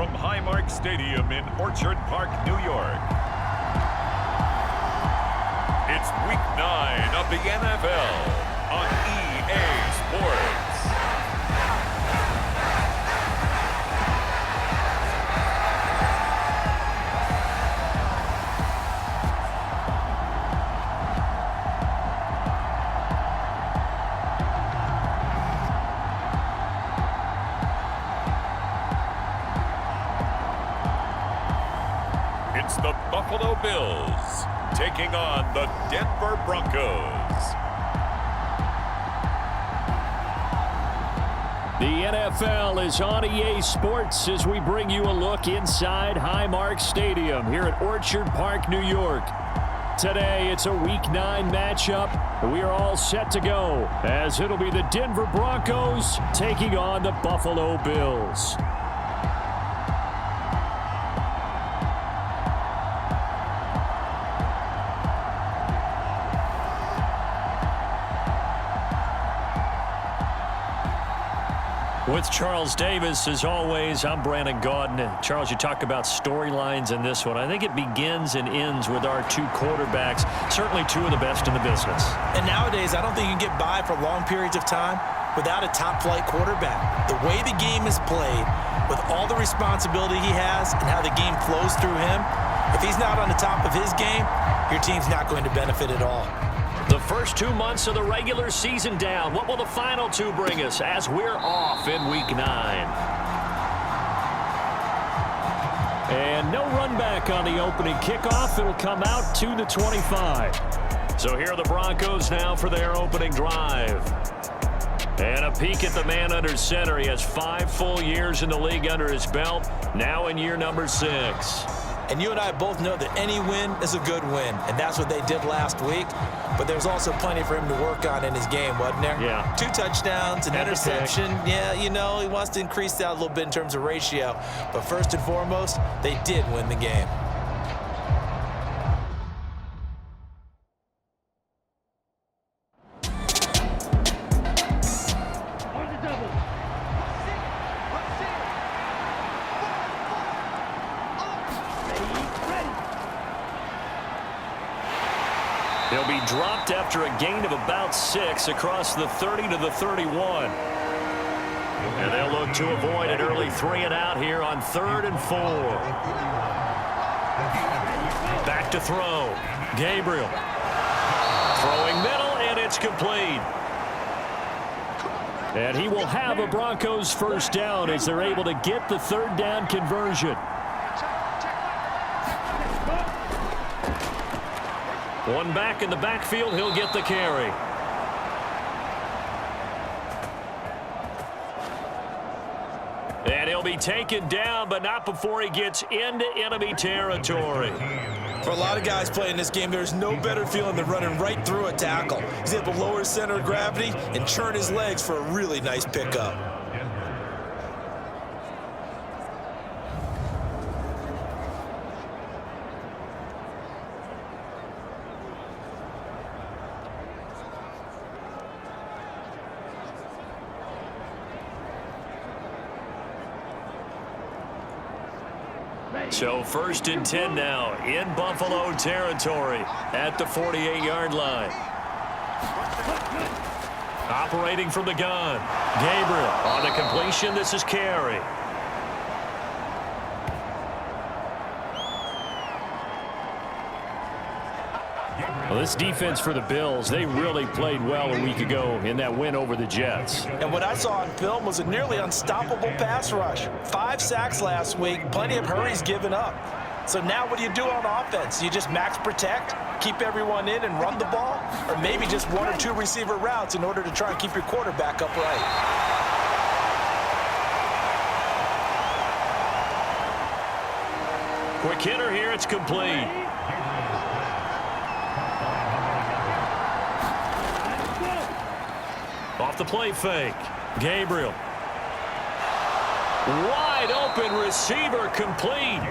from Highmark Stadium in Orchard Park, New York. It's Week 9 of the NFL on EA Sports. It's the Buffalo Bills taking on the Denver Broncos. The NFL is on EA Sports as we bring you a look inside Highmark Stadium here at Orchard Park, New York. Today, it's a Week 9 matchup. We are all set to go as it'll be the Denver Broncos taking on the Buffalo Bills. With Charles Davis, as always, I'm Brandon Gaudin. Charles, you talk about storylines in this one. I think it begins and ends with our two quarterbacks, certainly two of the best in the business. And nowadays, I don't think you can get by for long periods of time without a top-flight quarterback. The way the game is played, with all the responsibility he has and how the game flows through him, if he's not on the top of his game, your team's not going to benefit at all. The first 2 months of the regular season down. What will the final two bring us as we're off in Week 9? And no run back on the opening kickoff. It'll come out to the 25. So here are the Broncos now for their opening drive. And a peek at the man under center. He has 5 full years in the league under his belt, now in year number 6. And you and I both know that any win is a good win, and that's what they did last week. But there's also plenty for him to work on in his game, wasn't there? Yeah. 2 touchdowns, an interception. Yeah, you know, he wants to increase that a little bit in terms of ratio. But first and foremost, they did win the game. He'll be dropped after a gain of about 6 across the 30 to the 31. And they'll look to avoid an early 3-and-out here on 3rd and 4. Back to throw. Gabriel. Throwing middle, and it's complete. And he will have a Broncos first down as they're able to get the 3rd down conversion. One back in the backfield, he'll get the carry. And he'll be taken down, but not before he gets into enemy territory. For a lot of guys playing this game, there's no better feeling than running right through a tackle. He's able to lower his center of gravity and churn his legs for a really nice pickup. So 1st and 10 now in Buffalo territory at the 48-yard line. Operating from the gun. Gabriel on the completion. This is Carey. Well, this defense for the Bills, they really played well a week ago in that win over the Jets. And what I saw on film was a nearly unstoppable pass rush. 5 sacks last week, plenty of hurries given up. So now what do you do on offense? You just max protect, keep everyone in and run the ball? Or maybe just 1 or 2 receiver routes in order to try and keep your quarterback upright? Quick hitter here, it's complete. Off the play fake. Gabriel. Wide open receiver complete.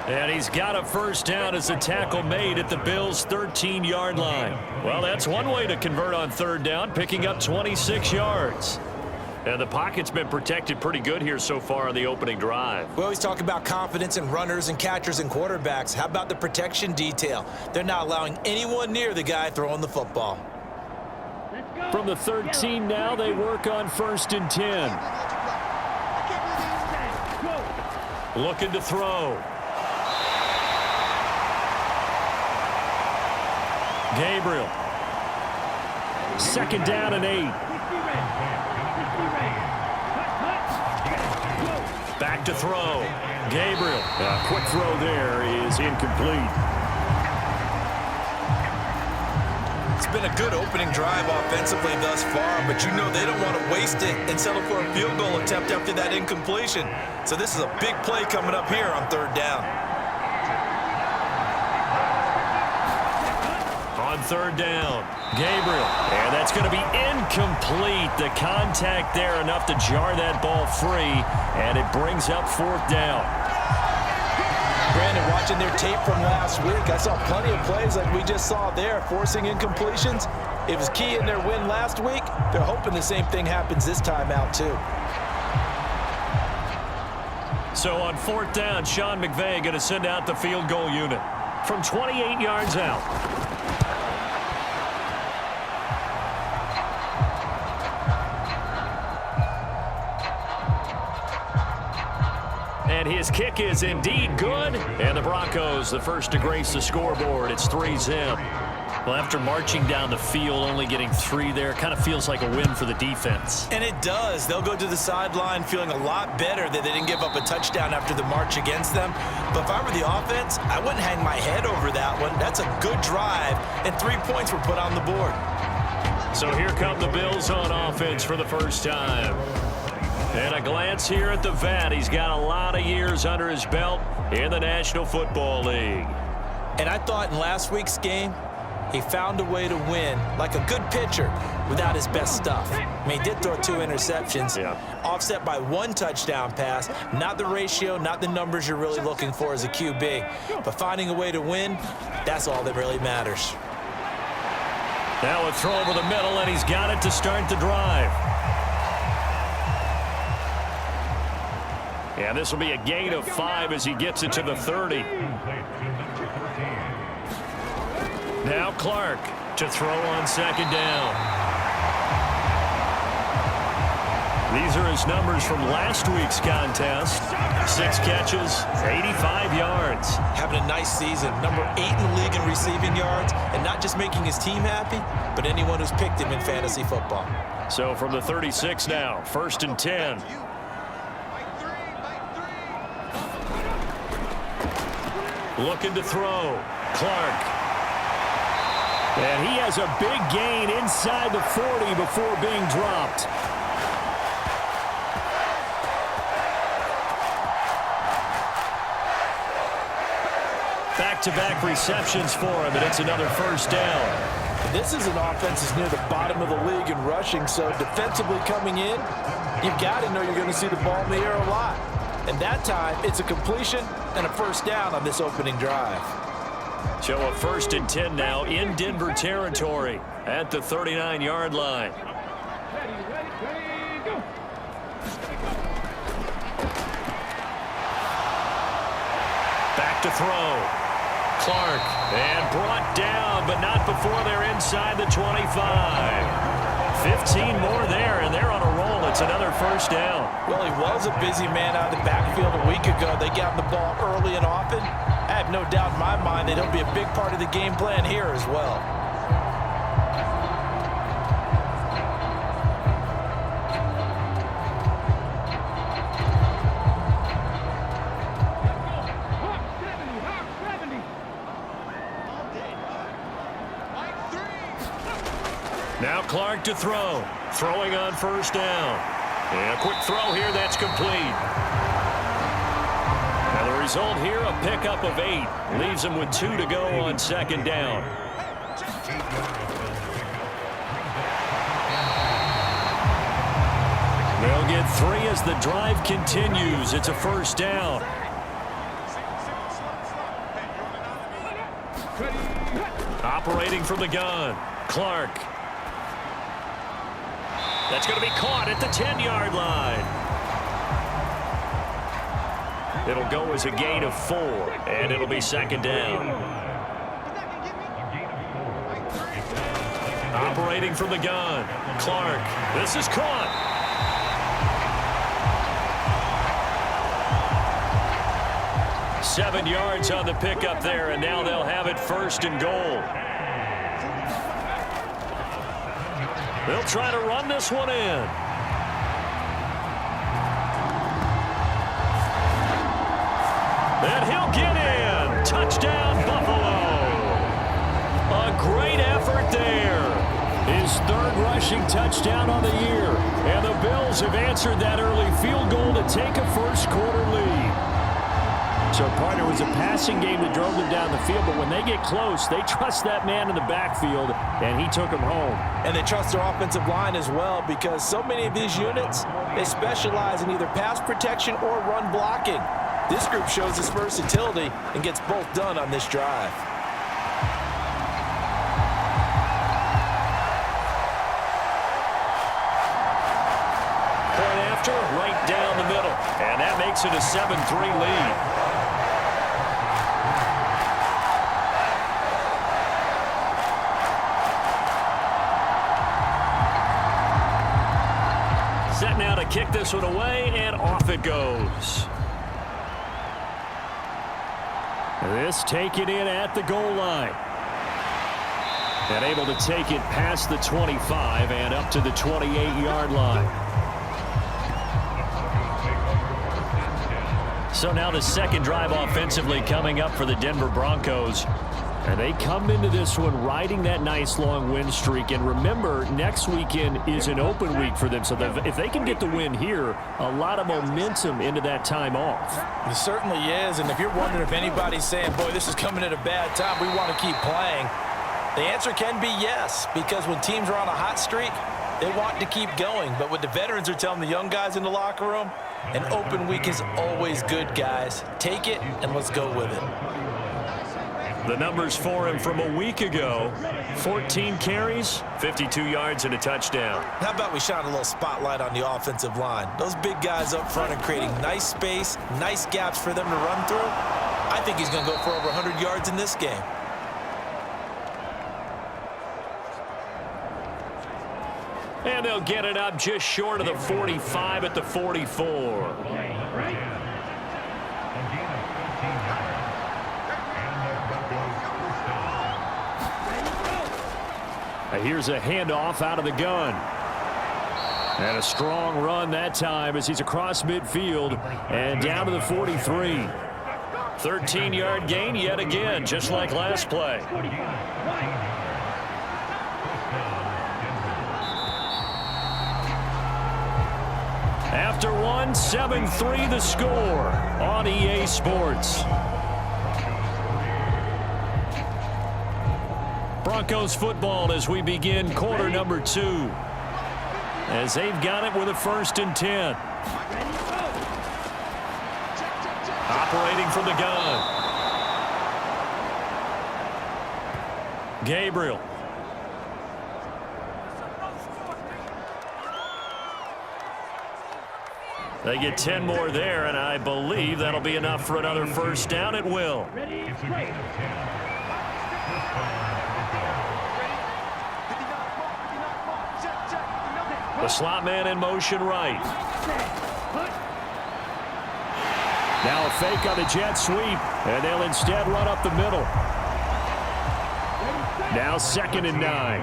And he's got a first down as the tackle made at the Bills' 13-yard line. Well, that's one way to convert on 3rd down, picking up 26 yards. And the pocket's been protected pretty good here so far on the opening drive. We always talk about confidence in runners and catchers and quarterbacks. How about the protection detail? They're not allowing anyone near the guy throwing the football. From the 13 now, they work on 1st and 10. Looking to throw. Gabriel. 2nd down and 8. Back to throw. Gabriel. A quick throw there is incomplete. It's been a good opening drive offensively thus far, but you know they don't want to waste it and settle for a field goal attempt after that incompletion. So this is a big play coming up here on 3rd down. On 3rd down, Gabriel. And that's going to be incomplete. The contact there enough to jar that ball free, and it brings up 4th down. Brandon, watching their tape from last week, I saw plenty of plays like we just saw there, forcing incompletions. It was key in their win last week. They're hoping the same thing happens this time out, too. So on 4th down, Sean McVay going to send out the field goal unit from 28 yards out. And his kick is indeed good. And the Broncos, the first to grace the scoreboard. It's 3-zip. Well, after marching down the field, only getting 3 there, kind of feels like a win for the defense. And it does. They'll go to the sideline feeling a lot better that they didn't give up a touchdown after the march against them. But if I were the offense, I wouldn't hang my head over that one. That's a good drive, and 3 points were put on the board. So here come the Bills on offense for the first time. And a glance here at the vet. He's got a lot of years under his belt in the National Football League. And I thought in last week's game, he found a way to win like a good pitcher without his best stuff. I mean, he did throw 2 interceptions, offset by 1 touchdown pass. Not the ratio, not the numbers you're really looking for as a QB. But finding a way to win, that's all that really matters. Now a throw over the middle, and he's got it to start the drive. And this will be a gain of 5 as he gets it to the 30. Now Clark to throw on 2nd down. These are his numbers from last week's contest. 6 catches, 85 yards. Having a nice season. Number 8 in the league in receiving yards, and not just making his team happy, but anyone who's picked him in fantasy football. So from the 36 now, 1st and 10. Looking to throw. Clark. And he has a big gain inside the 40 before being dropped. Back-to-back receptions for him, and it's another 1st down. This is an offense that's near the bottom of the league in rushing, so defensively coming in, you've got to know you're going to see the ball in the air a lot. And that time, it's a completion and a 1st down on this opening drive. So a 1st and 10 now in Denver territory at the 39-yard line. Back to throw. Clark, and brought down, but not before they're inside the 25. 15 more there, and they're on a roll. It's another 1st down. Well, he was a busy man out of the backfield a week ago. They got him the ball early and often. I have no doubt in my mind that he'll be a big part of the game plan here as well. Now Clark to throw. Throwing on 1st down. And a quick throw here that's complete. And the result here, a pickup of 8. Leaves him with 2 to go on 2nd down. They'll get 3 as the drive continues. It's a 1st down. Operating from the gun, Clark. That's going to be caught at the 10-yard line. It'll go as a gain of 4, and it'll be second down. Operating from the gun, Clark. This is caught. Seven yards on the pickup there, and now they'll have it first and goal. They'll try to run this one in. And he'll get in. Touchdown, Buffalo. A great effort there. His third rushing touchdown on the year. And the Bills have answered that early field goal to take a first-quarter lead. So, partner, it was a passing game that drove them down the field, but when they get close, they trust that man in the backfield, and he took them home. And they trust their offensive line as well, because so many of these units, they specialize in either pass protection or run blocking. This group shows its versatility and gets both done on this drive. Point after, right down the middle, and that makes it a 7-3 lead. Set now to kick this one away, and off it goes. This taken in at the goal line. And able to take it past the 25 and up to the 28-yard line. So now the second drive offensively coming up for the Denver Broncos. And they come into this one riding that nice long win streak. And remember, next weekend is an open week for them. So if they can get the win here, a lot of momentum into that time off. It certainly is. And if you're wondering if anybody's saying, boy, this is coming at a bad time, we want to keep playing, the answer can be yes. Because when teams are on a hot streak, they want to keep going. But what the veterans are telling the young guys in the locker room, an open week is always good, guys. Take it and let's go with it. The numbers for him from a week ago: 14 carries, 52 yards, and a touchdown. How about we shine a little spotlight on the offensive line? Those big guys up front are creating nice space, nice gaps for them to run through. I think he's going to go for over 100 yards in this game. And they'll get it up just short of the 45 at the 44. Here's a handoff out of the gun. And a strong run that time as he's across midfield and down to the 43. 13-yard gain yet again, just like last play. After one, 7-3 the score on EA Sports. Broncos football as we begin quarter number 2. As they've got it with a 1st and 10. Operating from the gun. Gabriel. They get 10 more there, and I believe that'll be enough for another first down. It will. The slot man in motion right. Now a fake on the jet sweep, and they'll instead run up the middle. Now 2nd and 9.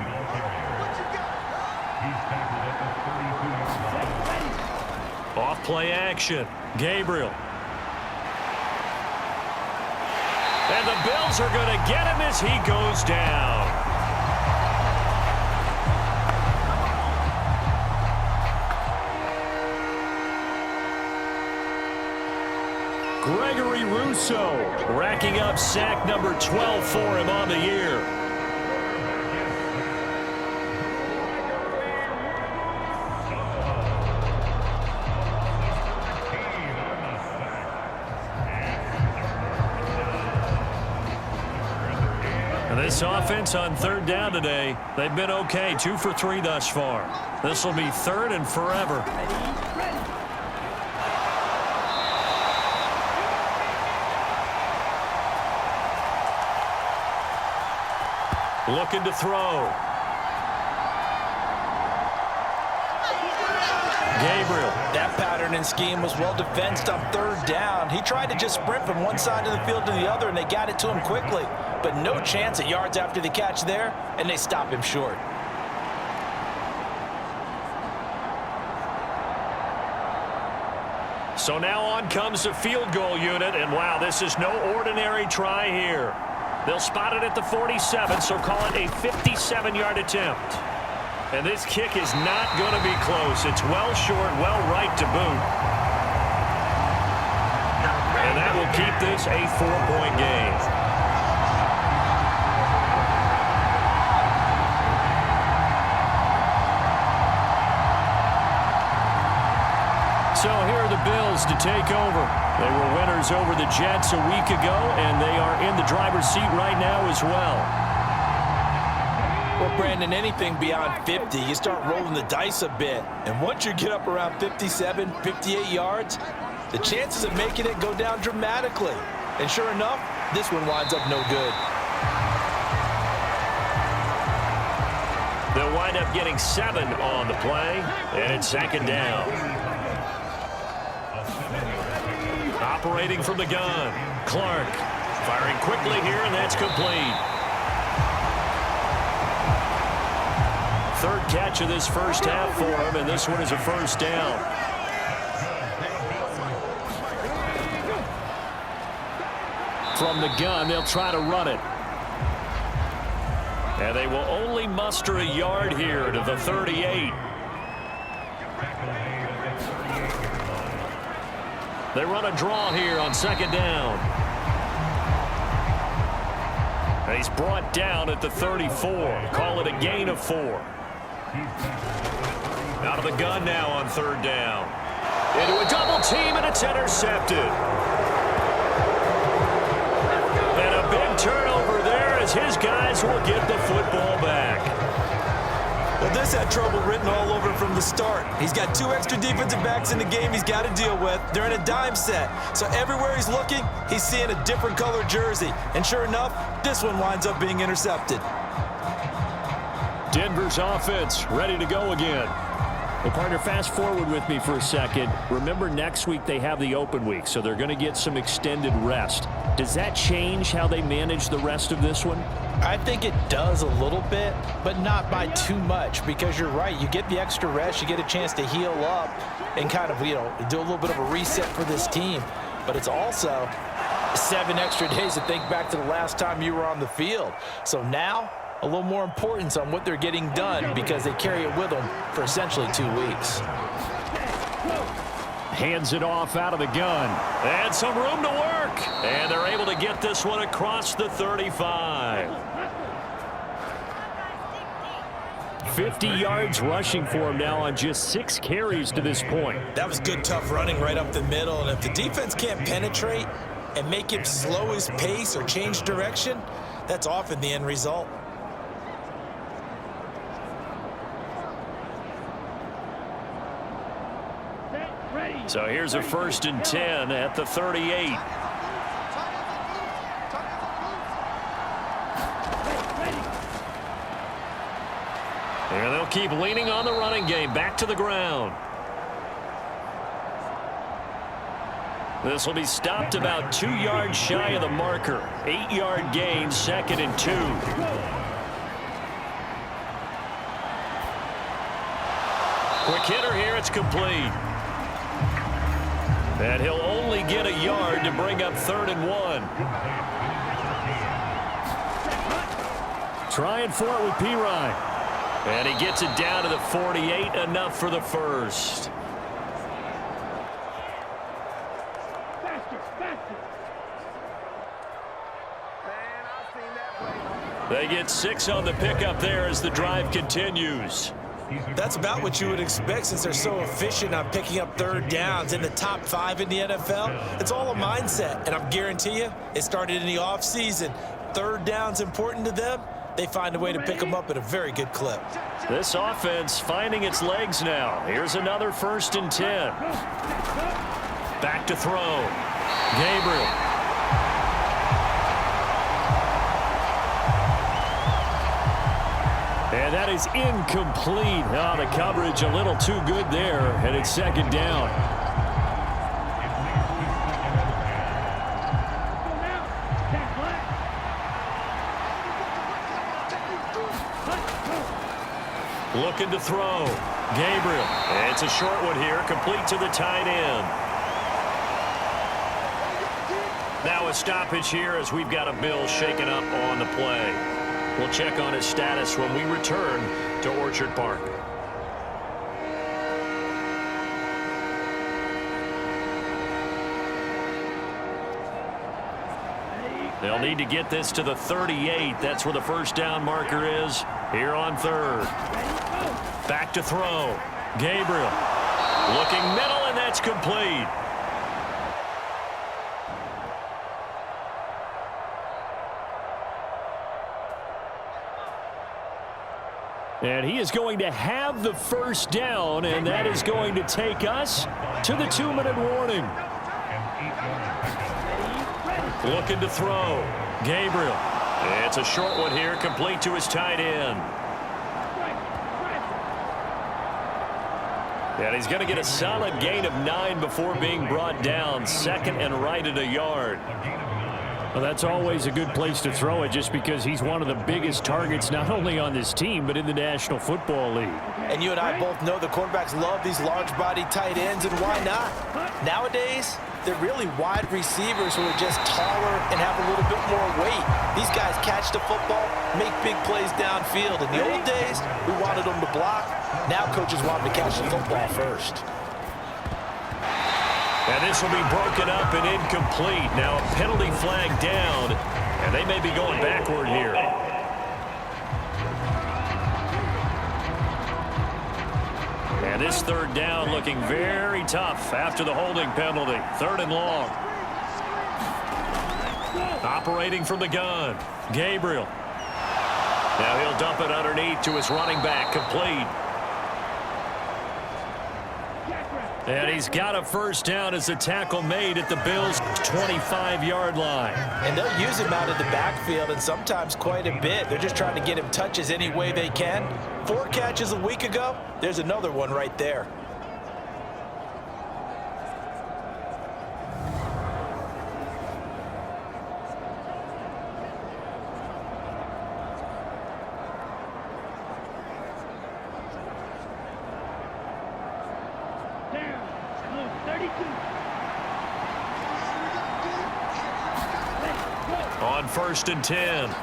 Off play action. Gabriel. And the Bills are going to get him as he goes down. Gregory Rousseau racking up sack number 12 for him on the year. And This offense on third down today, they've been okay, 2 for 3 thus far. This will be third and forever. Looking to throw. Gabriel. That pattern and scheme was well defensed on third down. He tried to just sprint from one side of the field to the other, and they got it to him quickly. But no chance at yards after the catch there, and they stop him short. So now on comes the field goal unit, and wow, this is no ordinary try here. They'll spot it at the 47, so call it a 57-yard attempt. And this kick is not going to be close. It's well short, well right to boot. And that will keep this a 4-point game. So here are the Bills to take over. They were winners over the Jets a week ago, and they are in the driver's seat right now as well. Well, Brandon, anything beyond 50, you start rolling the dice a bit. And once you get up around 57, 58 yards, the chances of making it go down dramatically. And sure enough, this one winds up no good. They'll wind up getting 7 on the play, and it's second down. Operating from the gun, Clark firing quickly here, and that's complete. Third catch of this first half for him, and this one is a first down. From the gun, they'll try to run it. And they will only muster a yard here to the 38. They run a draw here on second down. And he's brought down at the 34. Call it a gain of 4. Out of the gun now on third down. Into a double team, and it's intercepted. And a big turnover there as his guys will get the football back. Well, this had trouble written all over from the start. He's got 2 extra defensive backs in the game he's got to deal with. They're in a dime set. So everywhere he's looking, he's seeing a different color jersey. And sure enough, this one winds up being intercepted. Denver's offense ready to go again. Well, partner, fast forward with me for a second. Remember, next week they have the open week, so they're going to get some extended rest. Does that change how they manage the rest of this one? I think it does a little bit, but not by too much, because you're right. You get the extra rest, you get a chance to heal up and kind of, do a little bit of a reset for this team. But it's also 7 extra days to think back to the last time you were on the field. So now, a little more importance on what they're getting done because they carry it with them for essentially 2 weeks. Hands it off out of the gun. And some room to work. And they're able to get this one across the 35. 50 yards rushing for him now on just 6 carries to this point. That was good, tough running right up the middle. And if the defense can't penetrate and make him slow his pace or change direction, that's often the end result. So here's a 1st and 10 at the 38. And they'll keep leaning on the running game. Back to the ground. This will be stopped about 2 yards shy of the marker. 8-yard gain, 2nd and 2. Quick hitter here, it's complete. And he'll only get a yard to bring up 3rd and 1. Trying for it with Pirine. And he gets it down to the 48, enough for the first. They get 6 on the pickup there as the drive continues. That's about what you would expect since they're so efficient on picking up 3rd downs in the top 5 in the NFL. It's all a mindset, and I guarantee you it started in the offseason. third down's important to them, they find a way to pick them up at a very good clip. This offense finding its legs now. Here's another 1st and 10. Back to throw. Gabriel. And that is incomplete. Oh, the coverage a little too good there, and it's 2nd down. Looking to throw. Gabriel. It's a short one here, complete to the tight end. Now a stoppage here as we've got a Bill shaken up on the play. We'll check on his status when we return to Orchard Park. They'll need to get this to the 38. That's where the 1st down marker is here on 3rd. Back to throw. Gabriel. Looking middle, and that's complete. And he is going to have the 1st down, and that is going to take us to the 2-minute warning. Looking to throw. Gabriel. It's a short one here, complete to his tight end. And he's going to get a solid gain of 9 before being brought down. 2nd and right at a yard. Well, that's always a good place to throw it just because he's one of the biggest targets not only on this team but in the National Football League. And you and I both know the quarterbacks love these large-bodied tight ends, and why not? Nowadays, they're really wide receivers who are just taller and have a little bit more weight. These guys catch the football, make big plays downfield. In the old days, we wanted them to block. Now coaches want them to catch the football first. And this will be broken up and incomplete. Now a penalty flag down, and they may be going backward here. And this 3rd down looking very tough after the holding penalty. 3rd and long. Operating from the gun. Gabriel. Now he'll dump it underneath to his running back, complete. And he's got a 1st down as the tackle made at the Bills' 25-yard line. And they'll use him out of the backfield, and sometimes quite a bit. They're just trying to get him touches any way they can. 4 catches a week ago. There's another one right there. On 1st and 10.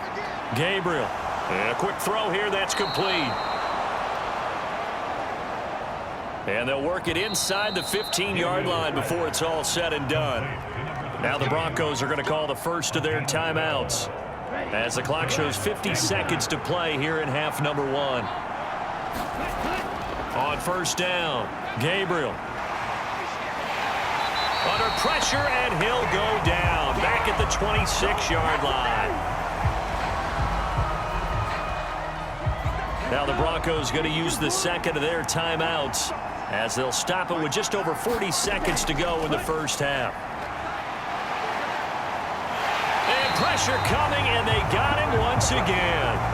Gabriel. And a quick throw here, that's complete. And they'll work it inside the 15-yard line before it's all said and done. Now the Broncos are going to call the first of their timeouts as the clock shows 50 seconds to play here in half number 1. On 1st down, Gabriel. Under pressure, and he'll go down back at the 26-yard line. Now the Broncos going to use the 2nd of their timeouts as they'll stop it with just over 40 seconds to go in the 1st half. And pressure coming, and they got him once again.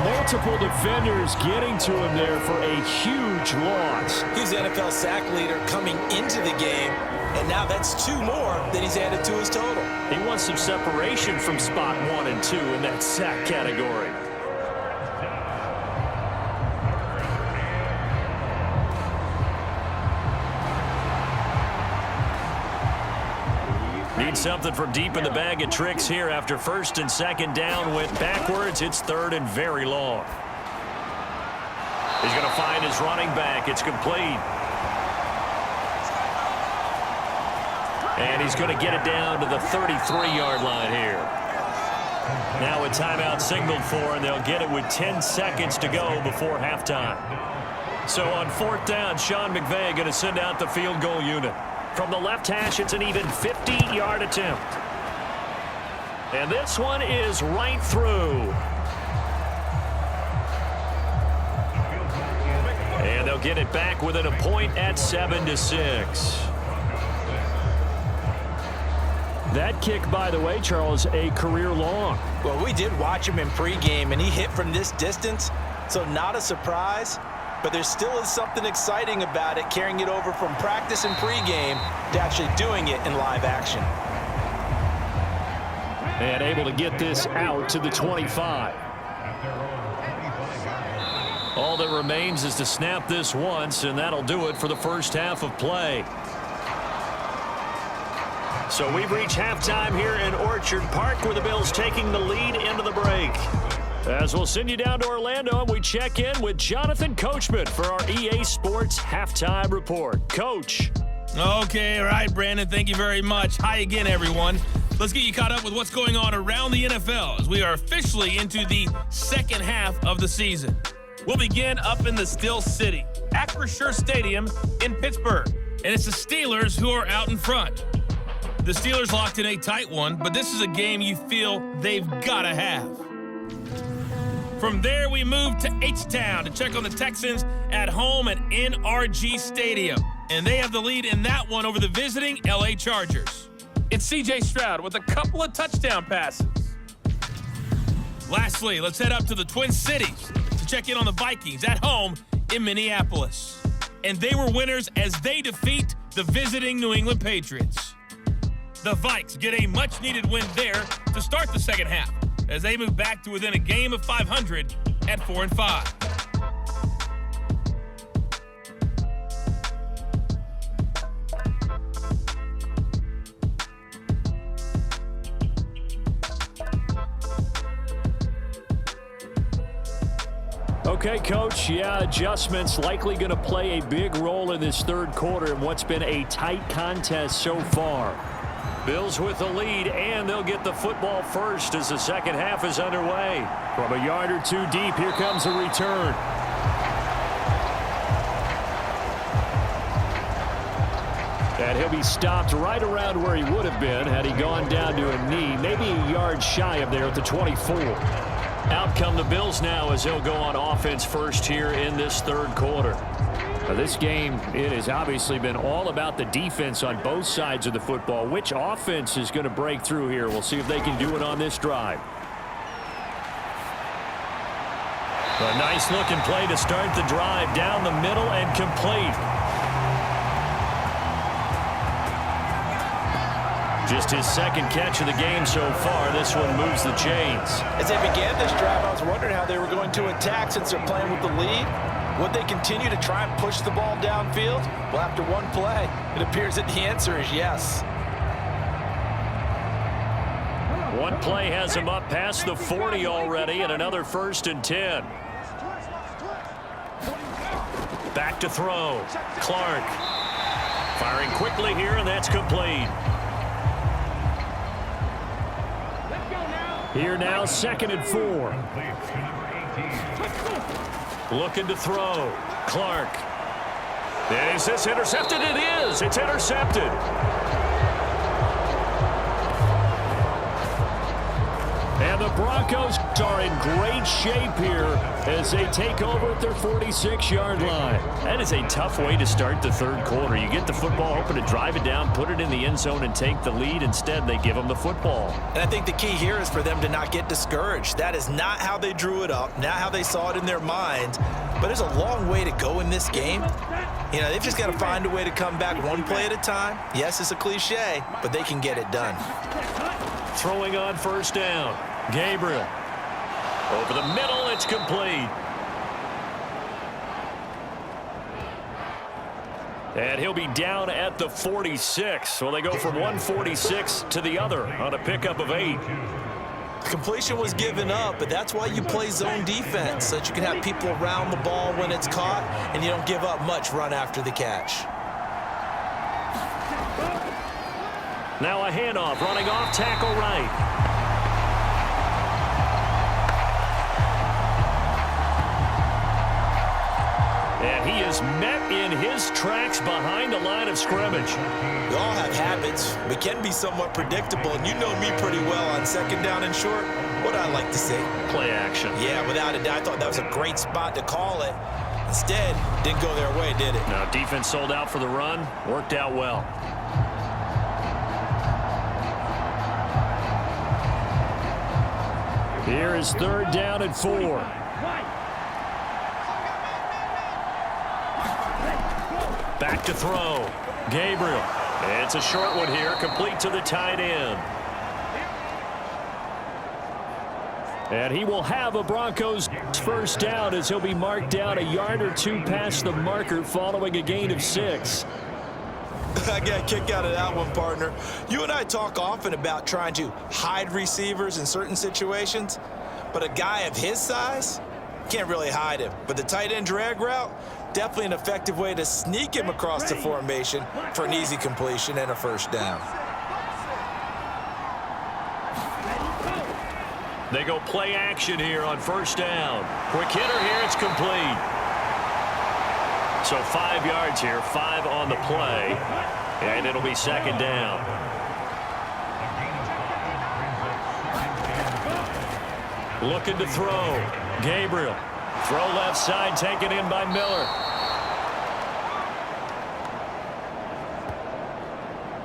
Multiple defenders getting to him there for a huge loss. He's the NFL sack leader coming into the game, and now that's 2 more that he's added to his total. He wants some separation from spot 1 and 2 in that sack category. Need something from deep in the bag of tricks here after 1st and 2nd down went backwards. It's 3rd and very long. He's going to find his running back. It's complete. And he's going to get it down to the 33-yard line here. Now a timeout signaled for, and they'll get it with 10 seconds to go before halftime. So on 4th down, Sean McVay going to send out the field goal unit. From the left hash, it's an even 50-yard attempt. And this one is right through. And they'll get it back within a point at 7-6. That kick, by the way, Charles, a career long. Well, we did watch him in pregame, and he hit from this distance, so not a surprise. But there still is something exciting about it, carrying it over from practice and pregame to actually doing it in live action. And able to get this out to the 25. All that remains is to snap this once, and that'll do it for the first half of play. So we've reached halftime here in Orchard Park, where the Bills taking the lead into the break. As we'll send you down to Orlando, and we check in with Jonathan Coachman for our EA Sports Halftime Report. Coach. Okay, all right, Brandon, thank you very much. Hi again, everyone. Let's get you caught up with what's going on around the NFL as we are officially into the second half of the season. We'll begin up in the Steel City, Acrisure Stadium in Pittsburgh, and it's the Steelers who are out in front. The Steelers locked in a tight one, but this is a game you feel they've got to have. From there, we move to H-Town to check on the Texans at home at NRG Stadium, and they have the lead in that one over the visiting LA Chargers. It's C.J. Stroud with a couple of touchdown passes. Lastly, let's head up to the Twin Cities to check in on the Vikings at home in Minneapolis. And they were winners as they defeat the visiting New England Patriots. The Vikes get a much-needed win there to start the second half as they move back to within a game of 500 at 4-5. Okay, Coach, adjustments likely going to play a big role in this third quarter in what's been a tight contest so far. Bills with the lead, and they'll get the football first as the second half is underway. From a yard or two deep, here comes a return. And he'll be stopped right around where he would have been had he gone down to a knee, maybe a yard shy of there at the 24. Out come the Bills now as they'll go on offense first here in this third quarter. Now this game, it has obviously been all about the defense on both sides of the football. Which offense is going to break through here? We'll see if they can do it on this drive. A nice-looking play to start the drive down the middle and complete. Just his second catch of the game so far. This one moves the chains. As they began this drive, I was wondering how they were going to attack since they're playing with the lead. Would they continue to try and push the ball downfield? Well, after one play, it appears that the answer is yes. One play has him up past the 40 already, and another 1st and 10. Back to throw. Clark firing quickly here, and that's complete. Here now, 2nd and 4. Looking to throw. Clark. Is this intercepted? It is. It's intercepted. And the Broncos are in great shape here as they take over at their 46-yard line. That is a tough way to start the third quarter. You get the football, hoping to drive it down, put it in the end zone, and take the lead. Instead, they give them the football. And I think the key here is for them to not get discouraged. That is not how they drew it up, not how they saw it in their minds. But there's a long way to go in this game. You know, they've just got to find a way to come back one play at a time. Yes, it's a cliche, but they can get it done. Throwing on 1st down. Gabriel. Over the middle, it's complete. And he'll be down at the 46. So they go from 146 to the other on a pickup of 8. Completion was given up, but that's why you play zone defense, so that you can have people around the ball when it's caught, and you don't give up much run after the catch. Now a handoff, running off tackle right. And he is met in his tracks behind the line of scrimmage. We all have habits. We can be somewhat predictable, and you know me pretty well on second down and short. What I like to see. Play action. Yeah, without a doubt. I thought that was a great spot to call it. Instead, didn't go their way, did it? Now, defense sold out for the run. Worked out well. Here is 3rd down and 4. Back to throw. Gabriel. It's a short one here, complete to the tight end. And he will have a Broncos first down as he'll be marked down a yard or two past the marker following a gain of 6. I got a kick out of that one, partner. You and I talk often about trying to hide receivers in certain situations, but a guy of his size can't really hide him. But the tight end drag route, definitely an effective way to sneak him across the formation for an easy completion and a first down. They go play action here on first down. Quick hitter here, it's complete. So 5 yards here, 5 on the play, and it'll be second down. Looking to throw. Gabriel. Throw left side, taken in by Miller.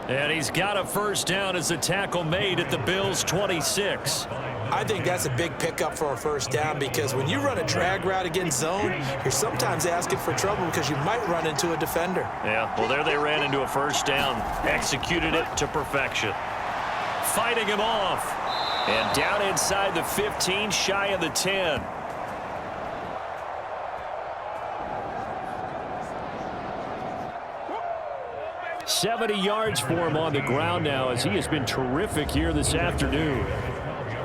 And he's got a first down as the tackle made at the Bills' 26. I think that's a big pickup for a first down because when you run a drag route against zone, you're sometimes asking for trouble because you might run into a defender. Yeah, well, there they ran into a first down. Executed it to perfection. Fighting him off. And down inside the 15, shy of the 10. "70 yards for him on the ground now as he has been terrific here this afternoon.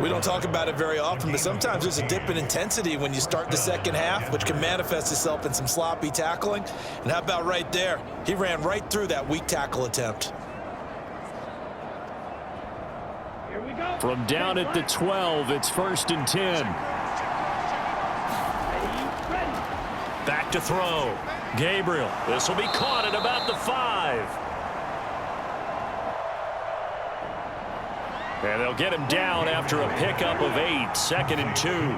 We don't talk about it very often, but sometimes there's a dip in intensity when you start the second half, which can manifest itself in some sloppy tackling. And how about right there? He ran right through that weak tackle attempt. From down at the 12, it's 1st and 10. Back to throw. Gabriel. This will be caught at about the 5. And they'll get him down after a pickup of 8. 2nd and 2.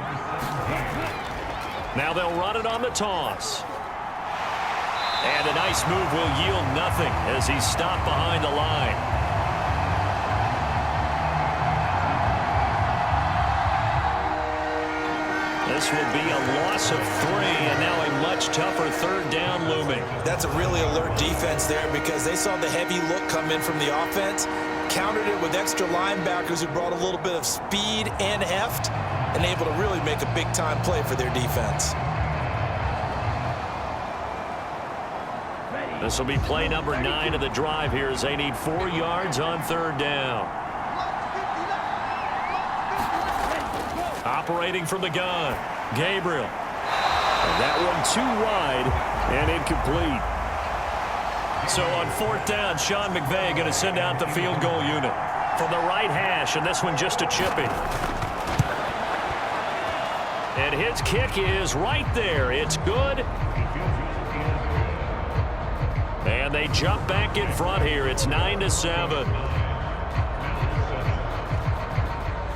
Now they'll run it on the toss. And a nice move will yield nothing as he's stopped behind the line. This will be a loss of 3, and now a much tougher 3rd down looming. That's a really alert defense there because they saw the heavy look come in from the offense, countered it with extra linebackers who brought a little bit of speed and heft, and able to really make a big-time play for their defense. This will be play number 9 of the drive here as they need 4 yards on 3rd down. Operating from the gun, Gabriel. And that one too wide and incomplete. So on 4th down, Sean McVay going to send out the field goal unit from the right hash, and this one just a chipping. And his kick is right there. It's good. And they jump back in front here. It's 9-7.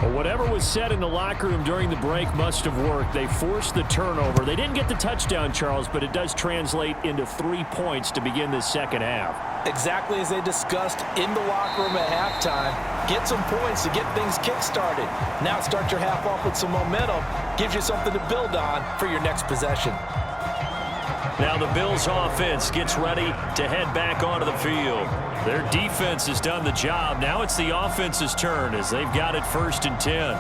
Well, whatever was said in the locker room during the break must have worked. They forced the turnover. They didn't get the touchdown, Charles, but it does translate into 3 points to begin this second half. Exactly as they discussed in the locker room at halftime. Get some points to get things kick-started. Now start your half off with some momentum. Gives you something to build on for your next possession. Now the Bills offense gets ready to head back onto the field. Their defense has done the job. Now it's the offense's turn as they've got it 1st and 10.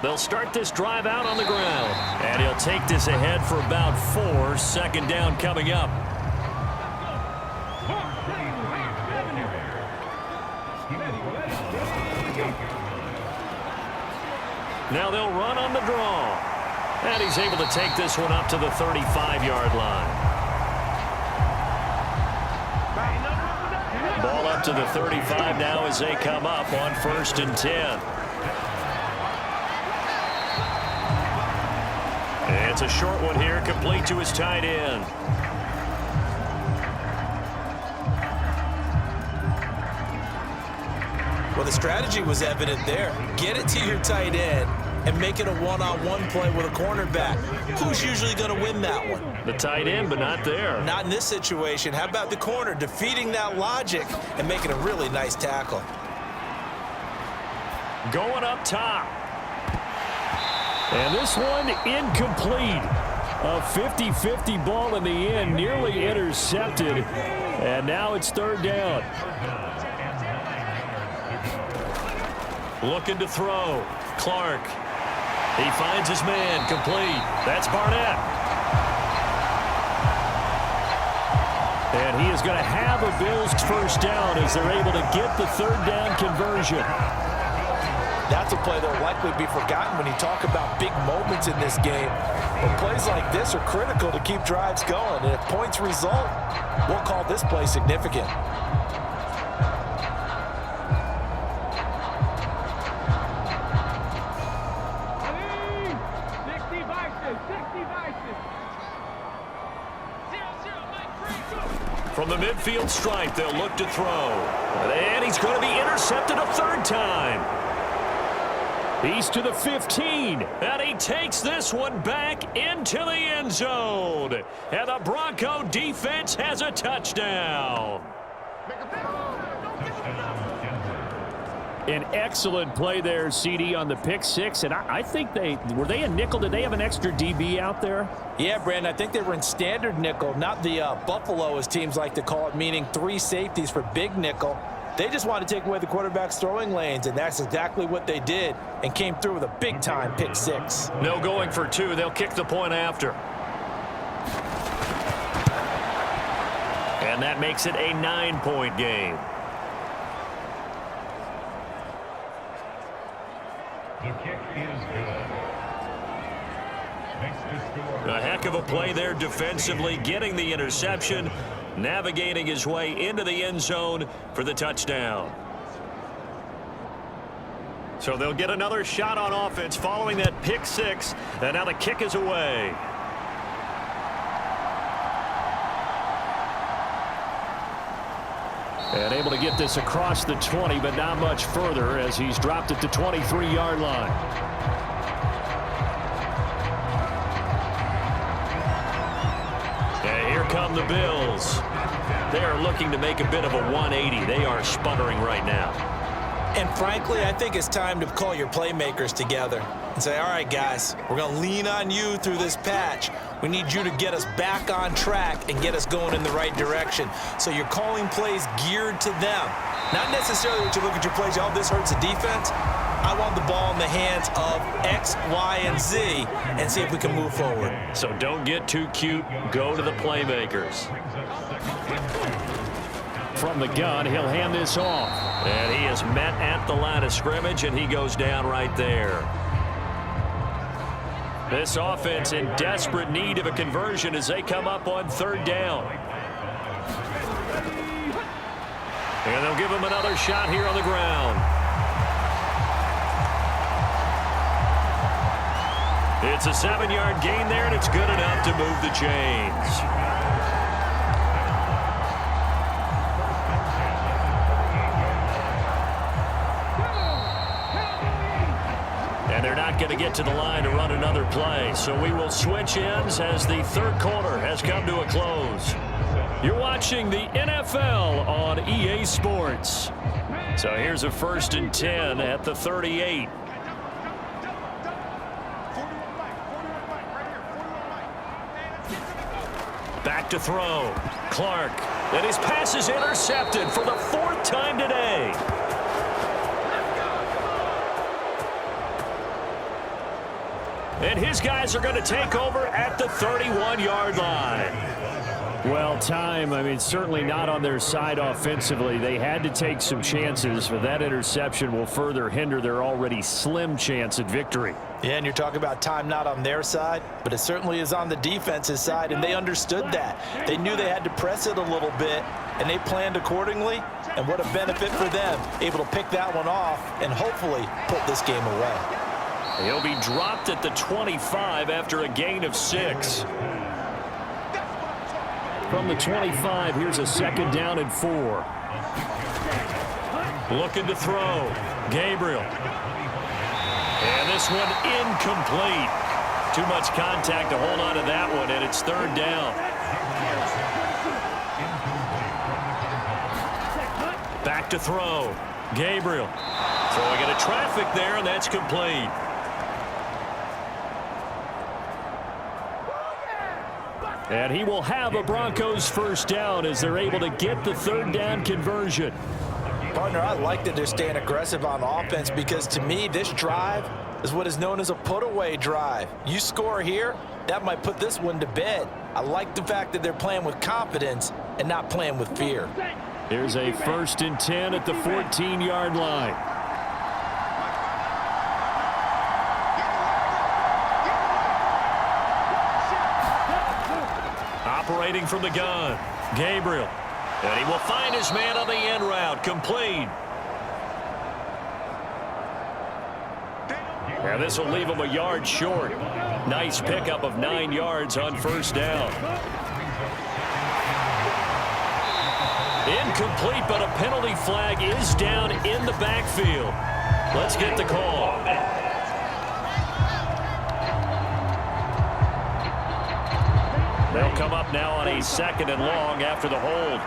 They'll start this drive out on the ground. And he'll take this ahead for about 4. 2nd down coming up. Now they'll run on the draw. And he's able to take this one up to the 35-yard line. Ball up up to the 35 now as they come up on 1st and 10. It's a short one here, complete to his tight end. Well, the strategy was evident there. Get it to your tight end and make it a one-on-one play with a cornerback. Who's usually going to win that one? The tight end, but not there. Not in this situation. How about the corner defeating that logic and making a really nice tackle? Going up top. And this one incomplete. A 50-50 ball in the end, nearly intercepted. And now it's 3rd down. Looking to throw. Clark. He finds his man. Complete. That's Barnett. And he is going to have a Bills first down as they're able to get the 3rd down conversion. That's a play that will likely be forgotten when you talk about big moments in this game. But plays like this are critical to keep drives going. And if points result, we'll call this play significant. From the midfield stripe, they'll look to throw. And he's going to be intercepted a 3rd time. He's to the 15. And he takes this one back into the end zone. And the Bronco defense has a touchdown. An excellent play there, CD, on the pick six. And I think were they a nickel? Did they have an extra DB out there? Yeah, Brandon, I think they were in standard nickel, not the Buffalo, as teams like to call it, meaning 3 safeties for big nickel. They just wanted to take away the quarterback's throwing lanes, and that's exactly what they did, and came through with a big-time pick six. No going for 2. They'll kick the point after. And that makes it a 9-point game. The kick is good. A heck of a play there defensively, getting the interception, navigating his way into the end zone for the touchdown. So they'll get another shot on offense following that pick six, and now the kick is away. And able to get this across the 20, but not much further as he's dropped it to 23-yard line. And here come the Bills. They are looking to make a bit of a 180. They are sputtering right now. And frankly, I think it's time to call your playmakers together and say, all right, guys, we're going to lean on you through this patch. We need you to get us back on track and get us going in the right direction. So you're calling plays geared to them. Not necessarily that you look at your plays, oh, this hurts the defense. I want the ball in the hands of X, Y, and Z and see if we can move forward. So don't get too cute. Go to the playmakers. From the gun, he'll hand this off. And he is met at the line of scrimmage, and he goes down right there. This offense in desperate need of a conversion as they come up on 3rd down. And they'll give him another shot here on the ground. It's a 7-yard gain there, and it's good enough to move the chains. And they're not going to get to the line to run another play. So we will switch ends as the 3rd quarter has come to a close. You're watching the NFL on EA Sports. So here's a 1st and 10 at the 38. Back to throw. Clark. And his pass is intercepted for the 4th time today. And his guys are going to take over at the 31-yard line. Well, time, I mean, certainly not on their side offensively. They had to take some chances, but that interception will further hinder their already slim chance at victory. Yeah, and you're talking about time not on their side, but it certainly is on the defense's side, and they understood that. They knew they had to press it a little bit, and they planned accordingly, and what a benefit for them, able to pick that one off and hopefully put this game away. He'll be dropped at the 25 after a gain of 6. From the 25, here's a 2nd down and 4. Looking to throw. Gabriel. And this one incomplete. Too much contact to hold on to that one, and it's 3rd down. Back to throw. Gabriel. Throwing into traffic there, and that's complete. And he will have a Broncos 1st down as they're able to get the 3rd down conversion. Partner, I like that they're staying aggressive on offense because to me, this drive is what is known as a put-away drive. You score here, that might put this one to bed. I like the fact that they're playing with confidence and not playing with fear. Here's a 1st and 10 at the 14-yard line. Operating from the gun, Gabriel. And he will find his man on the end route, complete. And this will leave him a yard short. Nice pickup of 9 yards on 1st down. Incomplete, but a penalty flag is down in the backfield. Let's get the call. They'll come up now on a 2nd and long after the hold.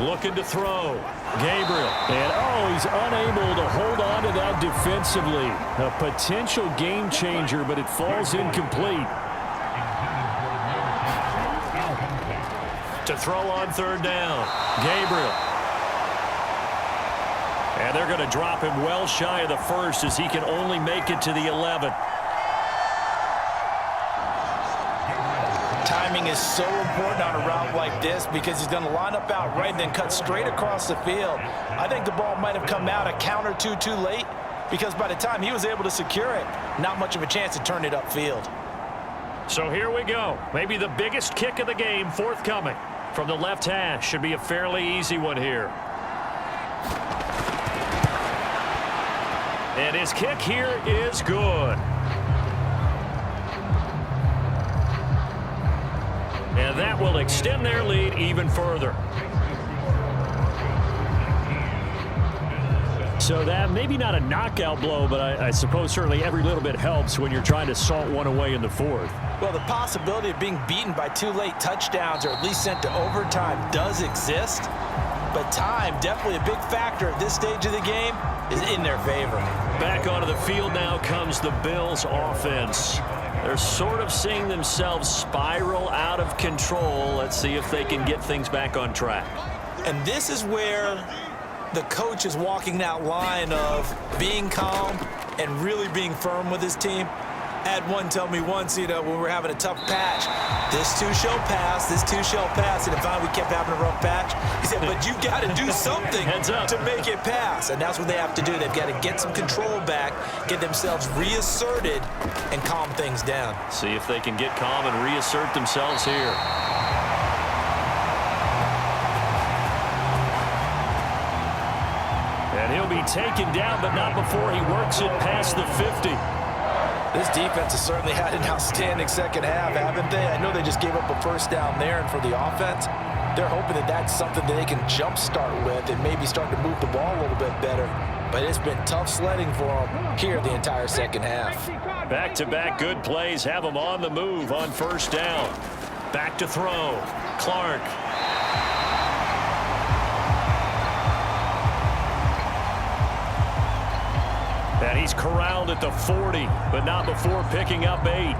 Looking to throw. Gabriel. And, he's unable to hold on to that defensively. A potential game changer, but it falls incomplete. To throw on 3rd down. Gabriel. And they're going to drop him well shy of the 1st as he can only make it to the 11th. Timing is so important on a route like this because he's going to line up out right and then cut straight across the field. I think the ball might have come out a count or two too late because by the time he was able to secure it, not much of a chance to turn it upfield. So here we go. Maybe the biggest kick of the game forthcoming. From the left hash, should be a fairly easy one here. And his kick here is good. And that will extend their lead even further. So that maybe not a knockout blow, but I suppose certainly every little bit helps when you're trying to salt one away in the 4th. Well, the possibility of being beaten by 2 late touchdowns or at least sent to overtime does exist. But time, definitely a big factor at this stage of the game, is in their favor. Back onto the field now comes the Bills offense. They're sort of seeing themselves spiral out of control. Let's see if they can get things back on track. And this is where the coach is walking that line of being calm and really being firm with his team. I had one tell me once, when we were having a tough patch, this too shall pass, this too shall pass. And finally we kept having a rough patch. He said, but you got to do something to make it pass. And that's what they have to do. They've got to get some control back, get themselves reasserted, and calm things down. See if they can get calm and reassert themselves here. And he'll be taken down, but not before he works it past the 50. This defense has certainly had an outstanding second half, haven't they? I know they just gave up a 1st down there, and for the offense, they're hoping that that's something that they can jumpstart with and maybe start to move the ball a little bit better. But it's been tough sledding for them here the entire second half. Back-to-back good plays have them on the move on 1st down. Back to throw. Clark. And he's corralled at the 40, but not before picking up 8.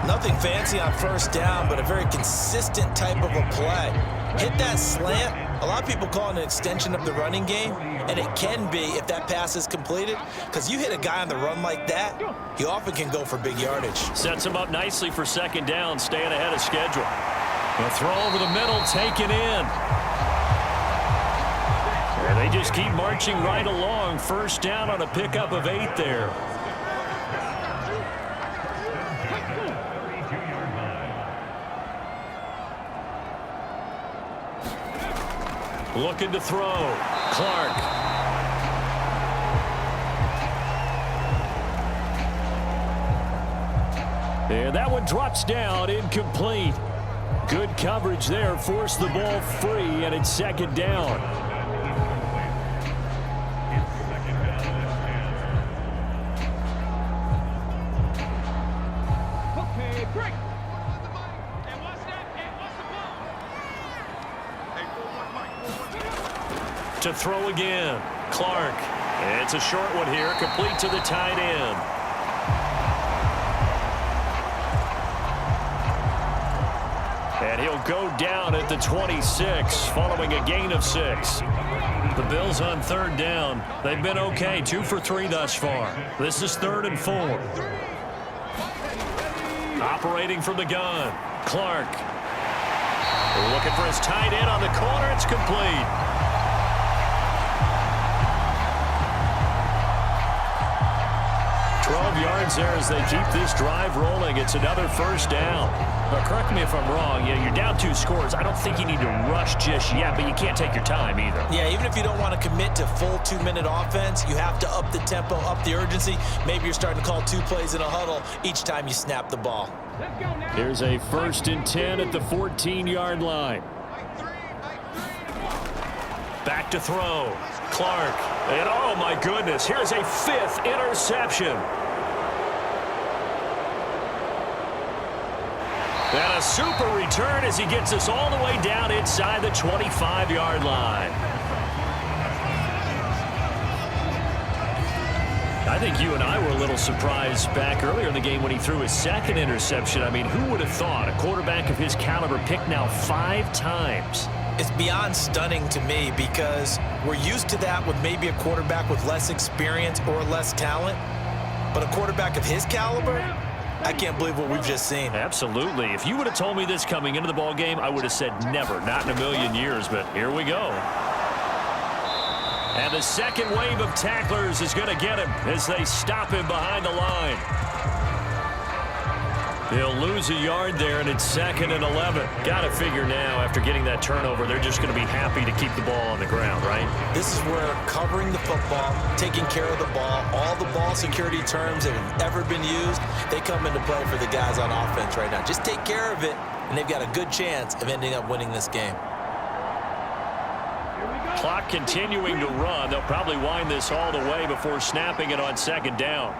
Nothing fancy on 1st down, but a very consistent type of a play. Hit that slant, A lot of people call it an extension of the running game, and it can be if that pass is completed, because you hit a guy on the run like that, he often can go for big yardage. Sets him up nicely for second down, staying ahead of schedule. A throw over the middle, taken in. And they just keep marching right along. First down on a pickup of 8 there. Looking to throw. Clark. And that one drops down, incomplete. Good coverage there, forced the ball free, and it's second down. To throw again. Clark. It's a short one here, complete to the tight end. And he'll go down at the 26, following a gain of 6. The Bills on third down. They've been okay, 2 for 3 thus far. This is 3rd and 4. Operating from the gun. Clark. Looking for his tight end on the corner. It's complete. Yards there as they keep this drive rolling. It's another first down. Now, correct me if I'm wrong. Yeah, you're down 2 scores. I don't think you need to rush just yet, but you can't take your time either. Yeah, even if you don't want to commit to full 2-minute offense, you have to up the tempo, up the urgency. Maybe you're starting to call 2 plays in a huddle each time you snap the ball. Here's a 1st and 10 at the 14-yard line. Back to throw. Clark. And oh my goodness, here's a 5th interception. And a super return as he gets us all the way down inside the 25-yard line. I think you and I were a little surprised back earlier in the game when he threw his 2nd interception. I mean, who would have thought a quarterback of his caliber picked now 5 times? It's beyond stunning to me because we're used to that with maybe a quarterback with less experience or less talent. But a quarterback of his caliber, I can't believe what we've just seen. Absolutely. If you would have told me this coming into the ball game, I would have said never, not in a million years, but here we go. And the second wave of tacklers is going to get him as they stop him behind the line. He'll lose a yard there, and it's 2nd and 11. Got to figure now, after getting that turnover, they're just going to be happy to keep the ball on the ground, right? This is where covering the football, taking care of the ball, all the ball security terms that have ever been used, they come into play for the guys on offense right now. Just take care of it, and they've got a good chance of ending up winning this game. Clock continuing to run. They'll probably wind this all the way before snapping it on 2nd down.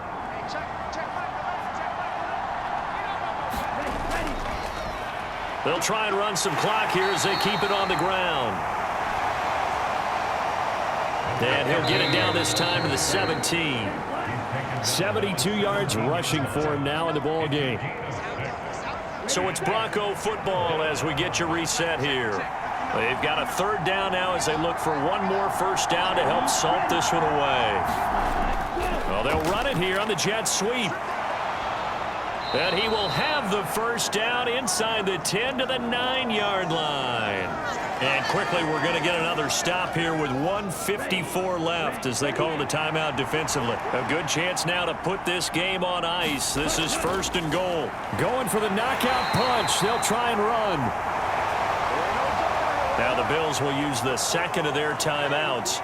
They'll try and run some clock here as they keep it on the ground. And he'll get it down this time to the 17. 72 yards rushing for him now in the ball game. So it's Bronco football as we get you reset here. They've got a 3rd down now as they look for one more first down to help salt this one away. Well, they'll run it here on the jet sweep. And he will have the first down inside the 10 to the 9-yard line. And quickly, we're going to get another stop here with 1:54 left as they call the timeout defensively. A good chance now to put this game on ice. This is 1st and goal. Going for the knockout punch. They'll try and run. Now the Bills will use the 2nd of their timeouts.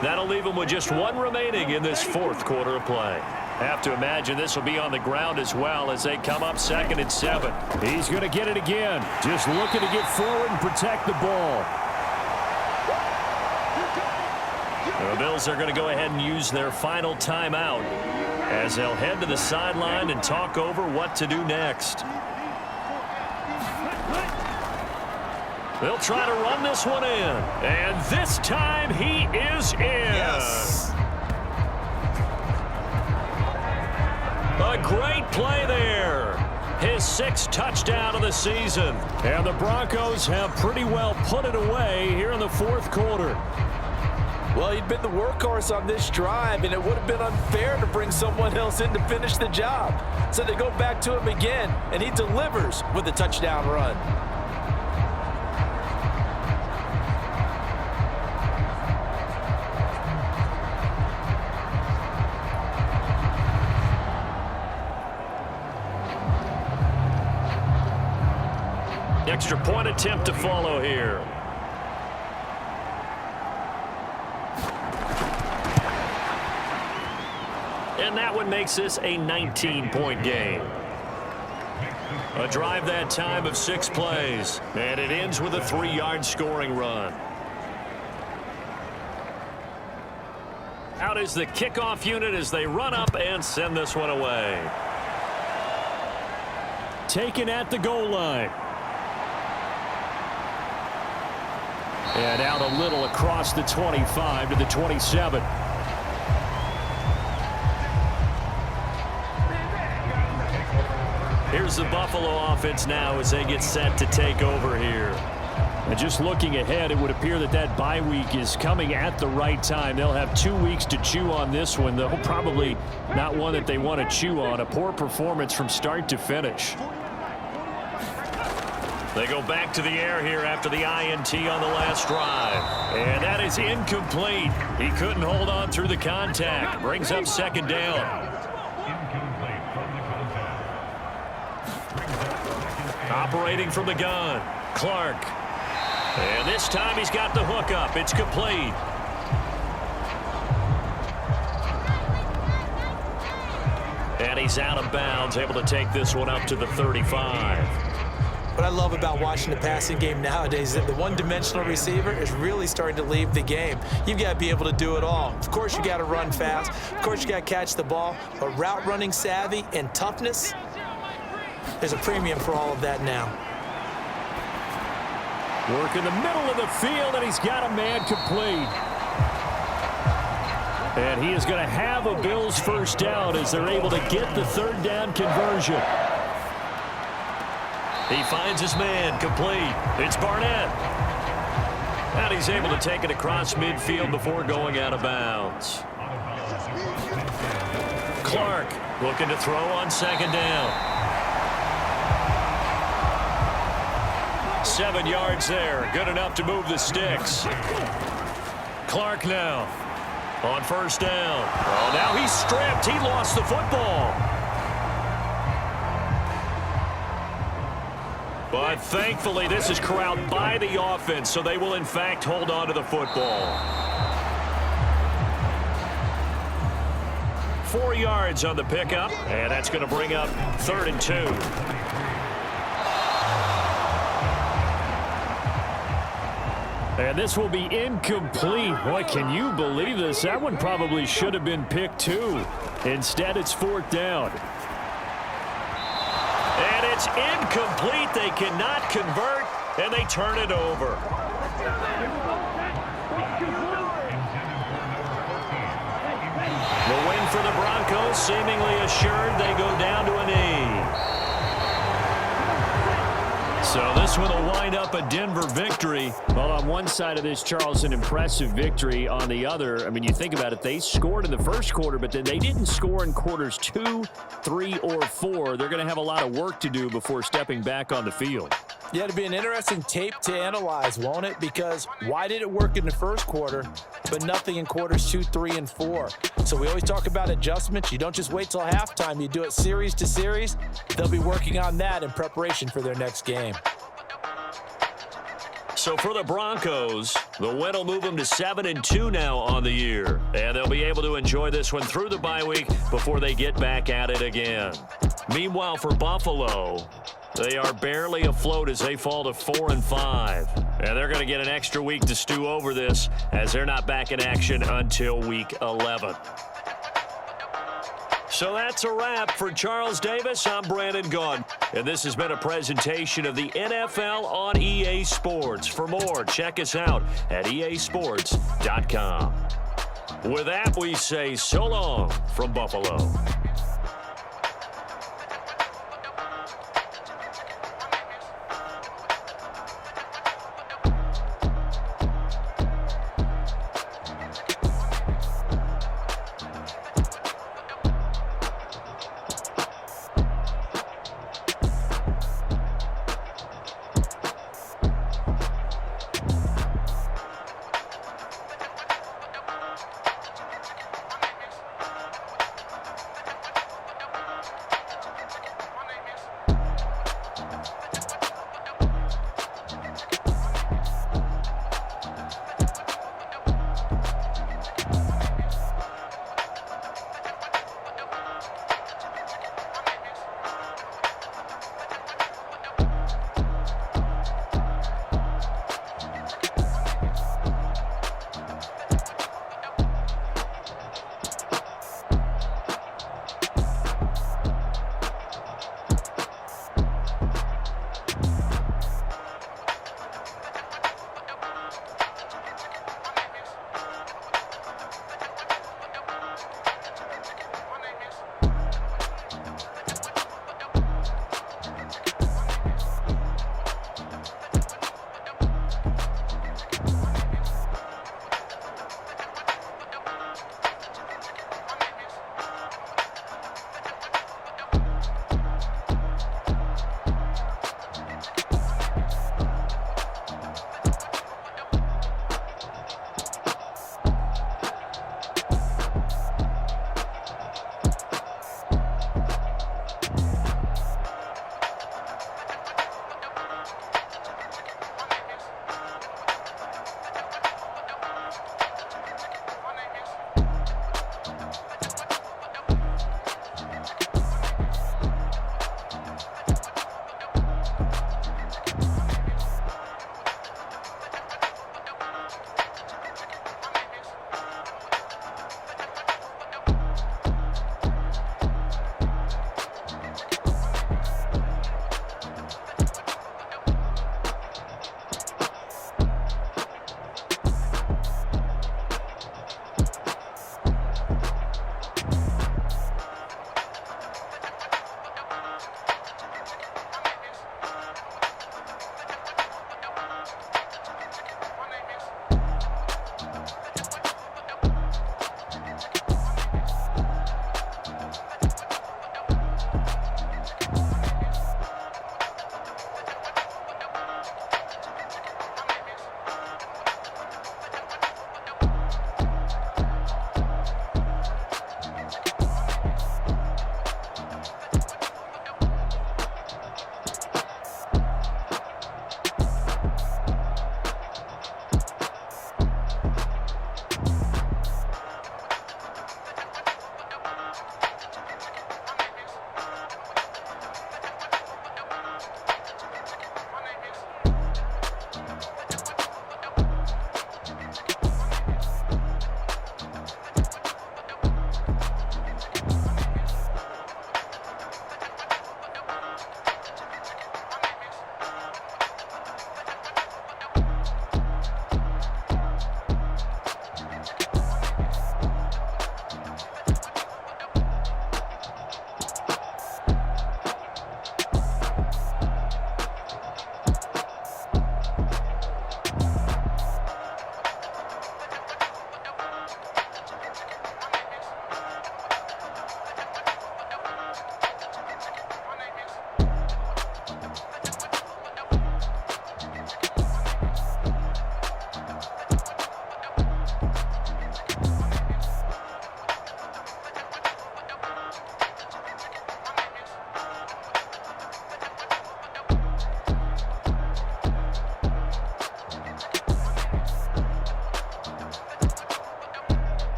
That'll leave them with just 1 remaining in this 4th quarter of play. Have to imagine this will be on the ground as well as they come up 2nd and 7. He's going to get it again. Just looking to get forward and protect the ball. The Bills are going to go ahead and use their final timeout as they'll head to the sideline and talk over what to do next. They'll try to run this one in. And this time he is in. Yes. A great play there. His 6th touchdown of the season. And the Broncos have pretty well put it away here in the 4th quarter. Well, he'd been the workhorse on this drive, and it would have been unfair to bring someone else in to finish the job. So they go back to him again, and he delivers with a touchdown run. Extra point attempt to follow here. And that one makes this a 19-point game. A drive that time of 6 plays. And it ends with a 3-yard scoring run. Out is the kickoff unit as they run up and send this one away. Taken at the goal line. And out a little across the 25 to the 27. Here's the Buffalo offense now as they get set to take over here. And just looking ahead, it would appear that that bye week is coming at the right time. They'll have 2 weeks to chew on this one, though probably not one that they want to chew on. A poor performance from start to finish. They go back to the air here after the INT on the last drive. And that is incomplete. He couldn't hold on through the contact. Brings up 2nd down. Operating from the gun, Clark. And this time he's got the hook up. It's complete. And he's out of bounds, able to take this one up to the 35. What I love about watching the passing game nowadays is that the one-dimensional receiver is really starting to leave the game. You've got to be able to do it all. Of course, you got to run fast. Of course, you got to catch the ball. But route running savvy and toughness, there's a premium for all of that now. Work in the middle of the field, and he's got a man complete. And he is going to have a Bills first down as they're able to get the 3rd down conversion. He finds his man complete. It's Barnett. And he's able to take it across midfield before going out of bounds. Clark looking to throw on 2nd down. 7 yards there. Good enough to move the sticks. Clark now on 1st down. Oh, now he's stripped. He lost the football. But thankfully, this is corralled by the offense, so they will, in fact, hold on to the football. 4 yards on the pickup, and that's going to bring up 3rd and 2. And this will be incomplete. Boy, can you believe this? That one probably should have been picked too. Instead, it's 4th down. And it's incomplete. They cannot convert, and they turn it over. The win for the Broncos seemingly assured. They go down to a knee. So this one will wind up a Denver victory. Well, on one side of this, Charles, an impressive victory. On the other, I mean, you think about it, they scored in the first quarter, but then they didn't score in quarters 2, 3, or 4. They're going to have a lot of work to do before stepping back on the field. Yeah, it'll be an interesting tape to analyze, won't it? Because why did it work in the first quarter, but nothing in quarters 2, 3, and 4? So we always talk about adjustments. You don't just wait till halftime. You do it series to series. They'll be working on that in preparation for their next game. So for the Broncos, the win will move them to 7-2 now on the year. And they'll be able to enjoy this one through the bye week before they get back at it again. Meanwhile, for Buffalo, they are barely afloat as they fall to 4-5. And they're going to get an extra week to stew over this as they're not back in action until week 11. So that's a wrap. For Charles Davis, I'm Brandon Gaudin. And this has been a presentation of the NFL on EA Sports. For more, check us out at easports.com. With that, we say so long from Buffalo.